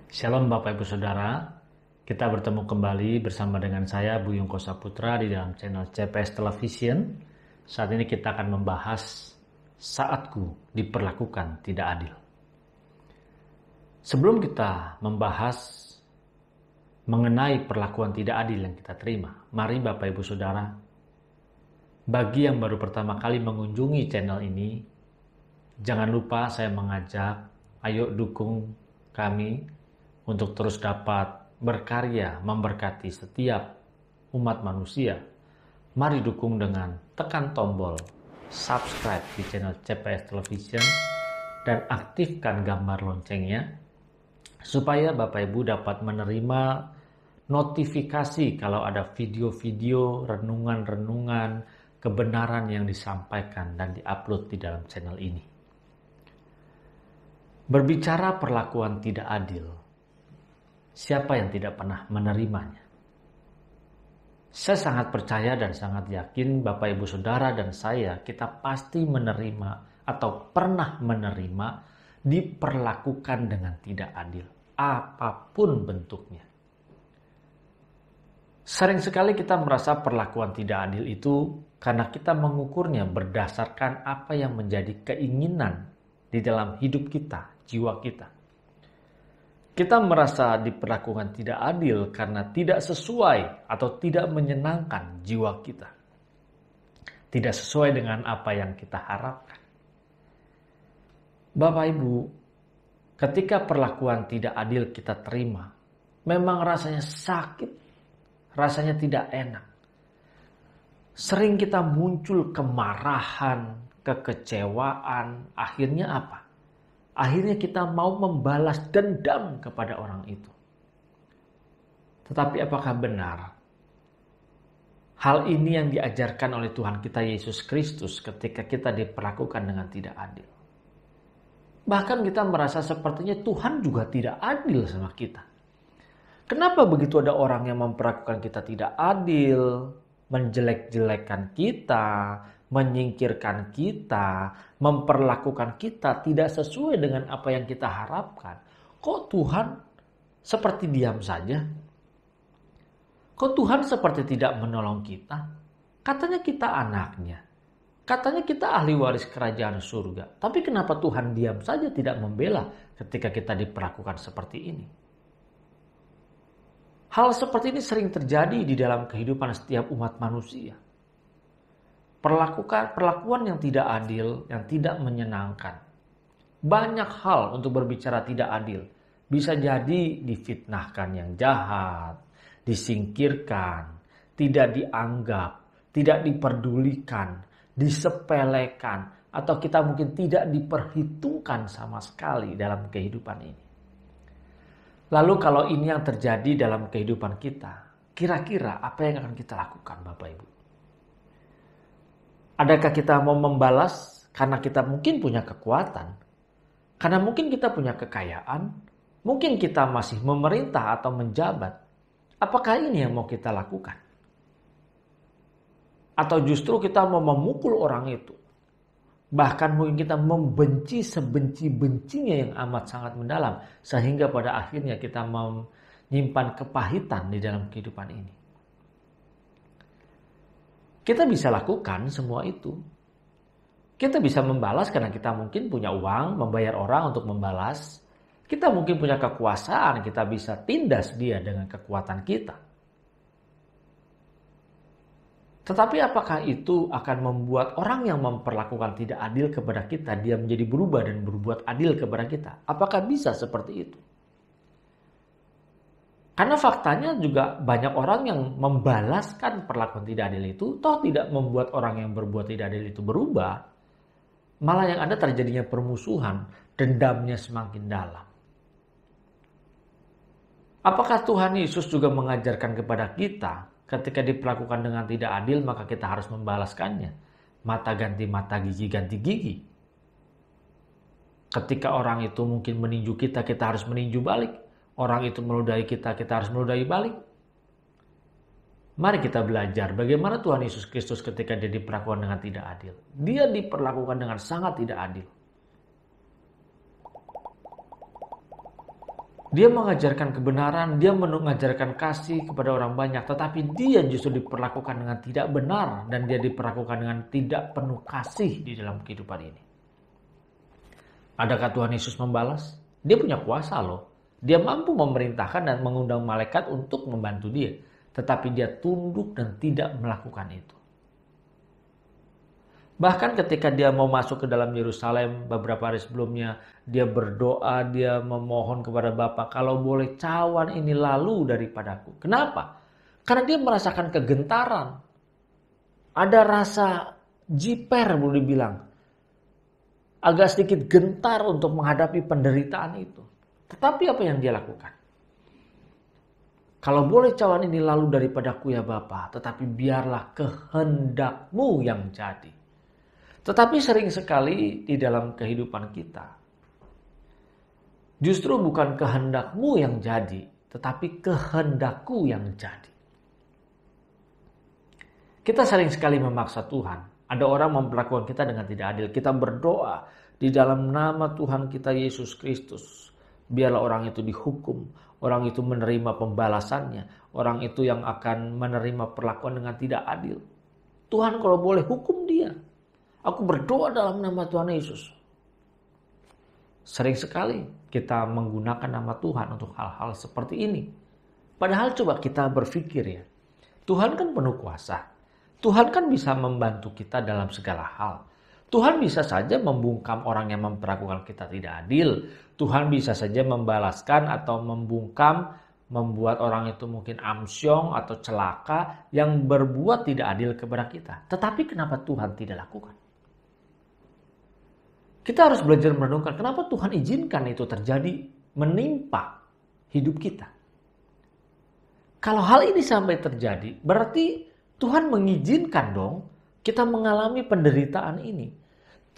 Shalom Bapak Ibu Saudara, kita bertemu kembali bersama dengan saya Buyung Kosaputra di dalam channel CPS Television. Saat ini kita akan membahas saatku diperlakukan tidak adil. Sebelum kita membahas mengenai perlakuan tidak adil yang kita terima, mari Bapak Ibu Saudara, bagi yang baru pertama kali mengunjungi channel ini, jangan lupa saya mengajak, ayo dukung kami untuk terus dapat berkarya memberkati setiap umat manusia. Mari dukung dengan tekan tombol subscribe di channel CPS Television dan aktifkan gambar loncengnya supaya Bapak Ibu dapat menerima notifikasi kalau ada video-video, renungan-renungan, kebenaran yang disampaikan dan diupload di dalam channel ini. Berbicara perlakuan tidak adil, siapa yang tidak pernah menerimanya? Saya sangat percaya dan sangat yakin Bapak Ibu Saudara dan saya, kita pasti menerima atau pernah menerima diperlakukan dengan tidak adil, apapun bentuknya. Sering sekali kita merasa perlakuan tidak adil itu karena kita mengukurnya berdasarkan apa yang menjadi keinginan di dalam hidup kita, jiwa kita. Kita merasa diperlakukan tidak adil karena tidak sesuai atau tidak menyenangkan jiwa kita. Tidak sesuai dengan apa yang kita harapkan. Bapak Ibu, ketika perlakuan tidak adil kita terima, memang rasanya sakit, rasanya tidak enak. Sering kita muncul kemarahan, kekecewaan, akhirnya apa? Akhirnya kita mau membalas dendam kepada orang itu. Tetapi apakah benar hal ini yang diajarkan oleh Tuhan kita Yesus Kristus ketika kita diperlakukan dengan tidak adil? Bahkan kita merasa sepertinya Tuhan juga tidak adil sama kita. Kenapa begitu ada orang yang memperlakukan kita tidak adil, menjelek-jelekan kita, menyingkirkan kita, memperlakukan kita tidak sesuai dengan apa yang kita harapkan? Kok Tuhan seperti diam saja? Kok Tuhan seperti tidak menolong kita? Katanya kita anaknya. Katanya kita ahli waris kerajaan surga. Tapi kenapa Tuhan diam saja tidak membela ketika kita diperlakukan seperti ini? Hal seperti ini sering terjadi di dalam kehidupan setiap umat manusia. Perlakuan yang tidak adil, yang tidak menyenangkan. Banyak hal untuk berbicara tidak adil. Bisa jadi difitnahkan yang jahat, disingkirkan, tidak dianggap, tidak diperdulikan, disepelekan, atau kita mungkin tidak diperhitungkan sama sekali dalam kehidupan ini. Lalu kalau ini yang terjadi dalam kehidupan kita, kira-kira apa yang akan kita lakukan Bapak Ibu? Adakah kita mau membalas karena kita mungkin punya kekuatan? Karena mungkin kita punya kekayaan? Mungkin kita masih memerintah atau menjabat? Apakah ini yang mau kita lakukan? Atau justru kita mau memukul orang itu? Bahkan mungkin kita membenci sebenci-bencinya yang amat sangat mendalam. Sehingga pada akhirnya kita menyimpan kepahitan di dalam kehidupan ini. Kita bisa lakukan semua itu. Kita bisa membalas karena kita mungkin punya uang, membayar orang untuk membalas. Kita mungkin punya kekuasaan, kita bisa tindas dia dengan kekuatan kita. Tetapi apakah itu akan membuat orang yang memperlakukan tidak adil kepada kita, dia menjadi berubah dan berbuat adil kepada kita? Apakah bisa seperti itu? Karena faktanya juga banyak orang yang membalaskan perlakuan tidak adil itu, toh tidak membuat orang yang berbuat tidak adil itu berubah. Malah yang ada terjadinya permusuhan, dendamnya semakin dalam. Apakah Tuhan Yesus juga mengajarkan kepada kita, ketika diperlakukan dengan tidak adil, maka kita harus membalaskannya? Mata ganti mata, gigi ganti gigi. Ketika orang itu mungkin meninju kita, kita harus meninju balik. Orang itu meludahi kita, kita harus meludahi balik. Mari kita belajar bagaimana Tuhan Yesus Kristus ketika dia diperlakukan dengan tidak adil. Dia diperlakukan dengan sangat tidak adil. Dia mengajarkan kebenaran, dia mengajarkan kasih kepada orang banyak, tetapi dia justru diperlakukan dengan tidak benar dan dia diperlakukan dengan tidak penuh kasih di dalam kehidupan ini. Adakah Tuhan Yesus membalas? Dia punya kuasa loh. Dia mampu memerintahkan dan mengundang malaikat untuk membantu dia, tetapi dia tunduk dan tidak melakukan itu. Bahkan ketika dia mau masuk ke dalam Yerusalem beberapa hari sebelumnya, dia berdoa, dia memohon kepada Bapa, kalau boleh cawan ini lalu daripadaku. Kenapa? Karena dia merasakan kegentaran. Ada rasa jiper boleh dibilang. Agak sedikit gentar untuk menghadapi penderitaan itu. Tetapi apa yang dia lakukan? Kalau boleh cawan ini lalu daripadaku ya Bapa, tetapi biarlah kehendak-Mu yang jadi. Tetapi sering sekali di dalam kehidupan kita, justru bukan kehendak-Mu yang jadi, tetapi kehendak-Ku yang jadi. Kita sering sekali memaksa Tuhan. Ada orang memperlakukan kita dengan tidak adil. Kita berdoa di dalam nama Tuhan kita Yesus Kristus. Biarlah orang itu dihukum. Orang itu menerima pembalasannya. Orang itu yang akan menerima perlakuan dengan tidak adil. Tuhan kalau boleh hukum dia. Aku berdoa dalam nama Tuhan Yesus. Sering sekali kita menggunakan nama Tuhan untuk hal-hal seperti ini. Padahal coba kita berpikir ya. Tuhan kan penuh kuasa. Tuhan kan bisa membantu kita dalam segala hal. Tuhan bisa saja membungkam orang yang memperlakukan kita tidak adil. Tuhan bisa saja membalaskan atau membungkam, membuat orang itu mungkin amsyong atau celaka yang berbuat tidak adil kepada kita. Tetapi kenapa Tuhan tidak lakukan? Kita harus belajar merenungkan kenapa Tuhan izinkan itu terjadi menimpa hidup kita. Kalau hal ini sampai terjadi, berarti Tuhan mengizinkan dong kita mengalami penderitaan ini.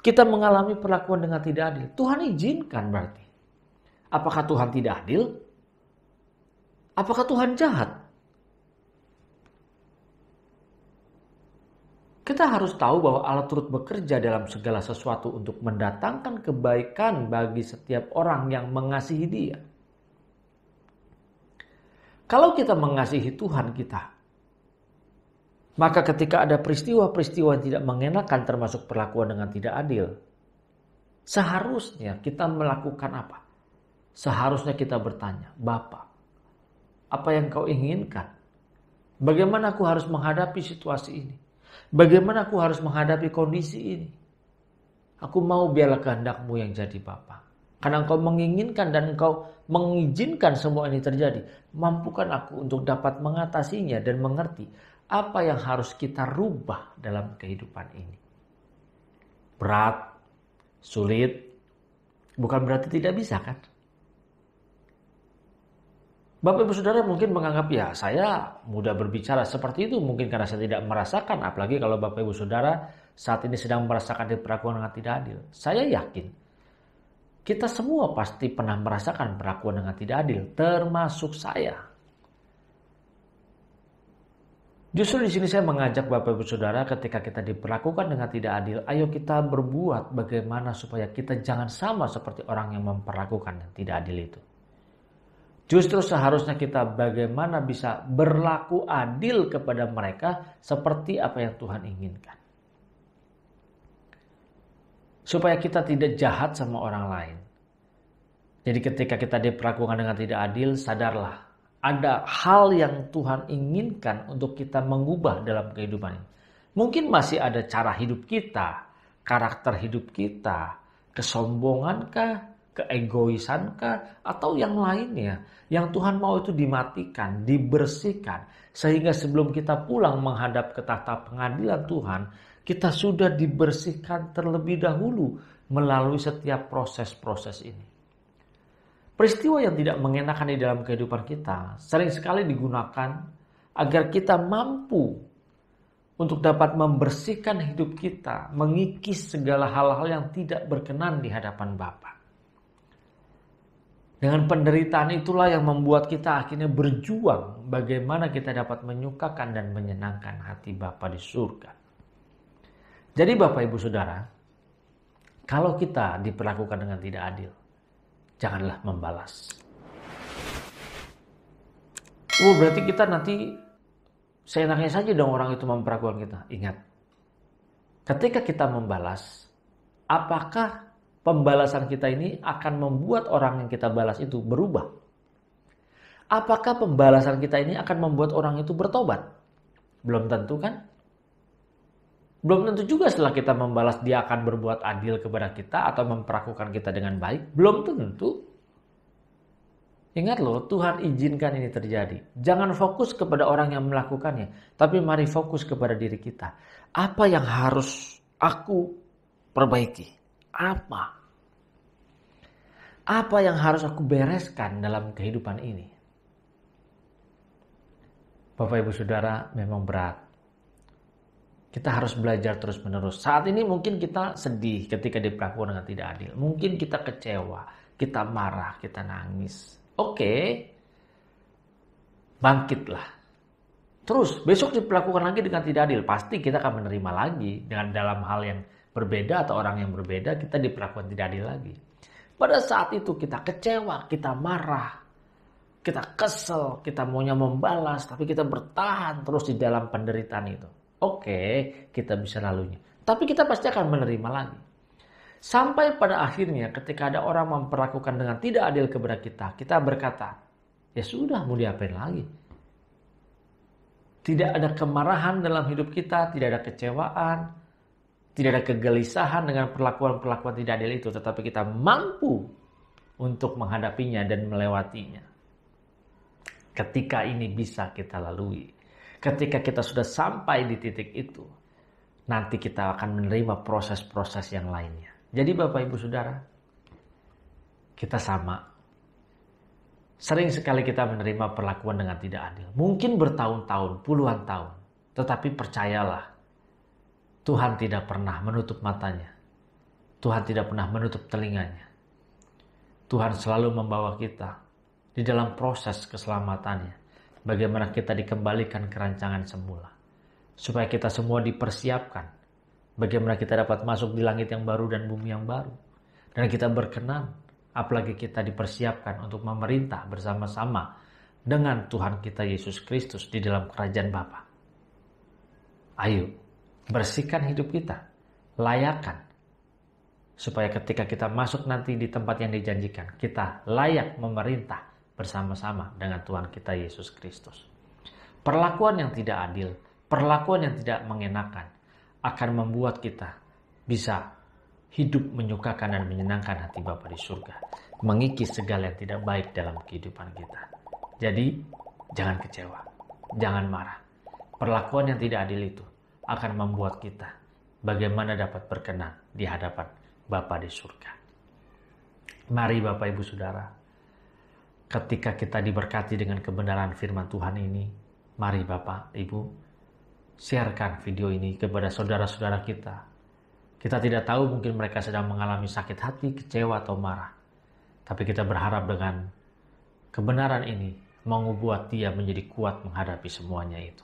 Kita mengalami perlakuan dengan tidak adil. Tuhan izinkan berarti. Apakah Tuhan tidak adil? Apakah Tuhan jahat? Kita harus tahu bahwa Allah turut bekerja dalam segala sesuatu untuk mendatangkan kebaikan bagi setiap orang yang mengasihi Dia. Kalau kita mengasihi Tuhan kita, maka ketika ada peristiwa-peristiwa yang tidak mengenakan termasuk perlakuan dengan tidak adil, seharusnya kita melakukan apa? Seharusnya kita bertanya, Bapa, apa yang Kau inginkan? Bagaimana aku harus menghadapi situasi ini? Bagaimana aku harus menghadapi kondisi ini? Aku mau biarlah kehendak-Mu yang jadi Bapa. Karena Engkau menginginkan dan Engkau mengizinkan semua ini terjadi. Mampukan aku untuk dapat mengatasinya dan mengerti apa yang harus kita rubah dalam kehidupan ini. Berat, sulit, bukan berarti tidak bisa kan? Bapak Ibu Saudara mungkin menganggap ya saya mudah berbicara seperti itu mungkin karena saya tidak merasakan. Apalagi kalau Bapak Ibu Saudara saat ini sedang merasakan diperlakukan dengan tidak adil. Saya yakin kita semua pasti pernah merasakan perlakuan dengan tidak adil, termasuk saya. Justru di sini saya mengajak Bapak Ibu Saudara ketika kita diperlakukan dengan tidak adil, ayo kita berbuat bagaimana supaya kita jangan sama seperti orang yang memperlakukan yang tidak adil itu. Justru seharusnya kita bagaimana bisa berlaku adil kepada mereka seperti apa yang Tuhan inginkan. Supaya kita tidak jahat sama orang lain. Jadi ketika kita diperlakukan dengan tidak adil, sadarlah. Ada hal yang Tuhan inginkan untuk kita mengubah dalam kehidupan ini. Mungkin masih ada cara hidup kita, karakter hidup kita, kesombongankah, keegoisankah, atau yang lainnya. Yang Tuhan mau itu dimatikan, dibersihkan. Sehingga sebelum kita pulang menghadap ke tahta pengadilan Tuhan, kita sudah dibersihkan terlebih dahulu melalui setiap proses-proses ini. Peristiwa yang tidak mengenakan di dalam kehidupan kita sering sekali digunakan agar kita mampu untuk dapat membersihkan hidup kita, mengikis segala hal-hal yang tidak berkenan di hadapan Bapa. Dengan penderitaan itulah yang membuat kita akhirnya berjuang bagaimana kita dapat menyukakan dan menyenangkan hati Bapa di surga. Jadi Bapak Ibu Saudara, kalau kita diperlakukan dengan tidak adil, janganlah membalas. Berarti kita nanti seenaknya saja dong orang itu memperlakukan kita. Ingat, ketika kita membalas, apakah pembalasan kita ini akan membuat orang yang kita balas itu berubah? Apakah pembalasan kita ini akan membuat orang itu bertobat? Belum tentu kan? Belum tentu juga setelah kita membalas dia akan berbuat adil kepada kita atau memperlakukan kita dengan baik. Belum tentu. Ingat loh, Tuhan izinkan ini terjadi. Jangan fokus kepada orang yang melakukannya, tapi mari fokus kepada diri kita. Apa yang harus aku perbaiki? Apa? Apa yang harus aku bereskan dalam kehidupan ini? Bapak Ibu Saudara, memang berat. Kita harus belajar terus-menerus. Saat ini mungkin kita sedih ketika diperlakukan dengan tidak adil. Mungkin kita kecewa, kita marah, kita nangis. Oke, bangkitlah. Terus besok diperlakukan lagi dengan tidak adil. Pasti kita akan menerima lagi. Dengan dalam hal yang berbeda atau orang yang berbeda, kita diperlakukan tidak adil lagi. Pada saat itu kita kecewa, kita marah, kita kesel, kita maunya membalas, tapi kita bertahan terus di dalam penderitaan itu. Oke, kita bisa laluinya. Tapi kita pasti akan menerima lagi. Sampai pada akhirnya ketika ada orang memperlakukan dengan tidak adil kepada kita, kita berkata, ya sudah, mau diapain lagi? Tidak ada kemarahan dalam hidup kita, tidak ada kecewaan, tidak ada kegelisahan dengan perlakuan-perlakuan tidak adil itu, tetapi kita mampu untuk menghadapinya dan melewatinya. Ketika ini bisa kita lalui, ketika kita sudah sampai di titik itu, nanti kita akan menerima proses-proses yang lainnya. Jadi Bapak Ibu Saudara, kita sama. Sering sekali kita menerima perlakuan dengan tidak adil. Mungkin bertahun-tahun, puluhan tahun. Tetapi percayalah, Tuhan tidak pernah menutup matanya. Tuhan tidak pernah menutup telinganya. Tuhan selalu membawa kita di dalam proses keselamatannya. Bagaimana kita dikembalikan ke rancangan semula. Supaya kita semua dipersiapkan. Bagaimana kita dapat masuk di langit yang baru dan bumi yang baru. Dan kita berkenan. Apalagi kita dipersiapkan untuk memerintah bersama-sama dengan Tuhan kita Yesus Kristus di dalam kerajaan Bapa. Ayo, bersihkan hidup kita. Layakan. Supaya ketika kita masuk nanti di tempat yang dijanjikan, kita layak memerintah bersama-sama dengan Tuhan kita Yesus Kristus. Perlakuan yang tidak adil, perlakuan yang tidak mengenakan akan membuat kita bisa hidup menyukakan dan menyenangkan hati Bapa di surga, mengikis segala yang tidak baik dalam kehidupan kita. Jadi, jangan kecewa, jangan marah. Perlakuan yang tidak adil itu akan membuat kita bagaimana dapat berkenan di hadapan Bapa di surga. Mari Bapak Ibu Saudara, ketika kita diberkati dengan kebenaran firman Tuhan ini, mari Bapak, Ibu, sharekan video ini kepada saudara-saudara kita. Kita tidak tahu, mungkin mereka sedang mengalami sakit hati, kecewa, atau marah. Tapi kita berharap dengan kebenaran ini membuat dia menjadi kuat menghadapi semuanya itu.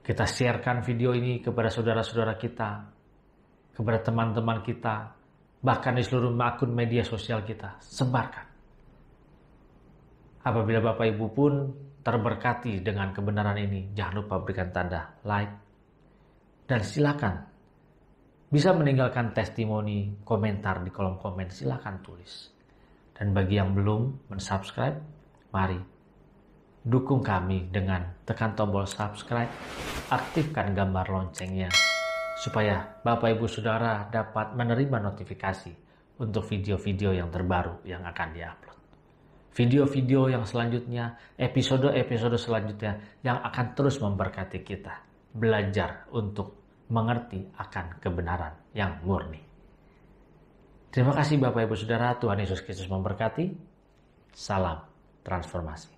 Kita sharekan video ini kepada saudara-saudara kita, kepada teman-teman kita, bahkan di seluruh akun media sosial kita. Sebarkan. Apabila Bapak Ibu pun terberkati dengan kebenaran ini, jangan lupa berikan tanda like. Dan silakan bisa meninggalkan testimoni, komentar di kolom komen, silakan tulis. Dan bagi yang belum mensubscribe, mari dukung kami dengan tekan tombol subscribe, aktifkan gambar loncengnya, supaya Bapak Ibu Saudara dapat menerima notifikasi untuk video-video yang terbaru yang akan diupload. Video-video yang selanjutnya, episode-episode selanjutnya yang akan terus memberkati kita. Belajar untuk mengerti akan kebenaran yang murni. Terima kasih Bapak Ibu Saudara, Tuhan Yesus Kristus memberkati. Salam transformasi.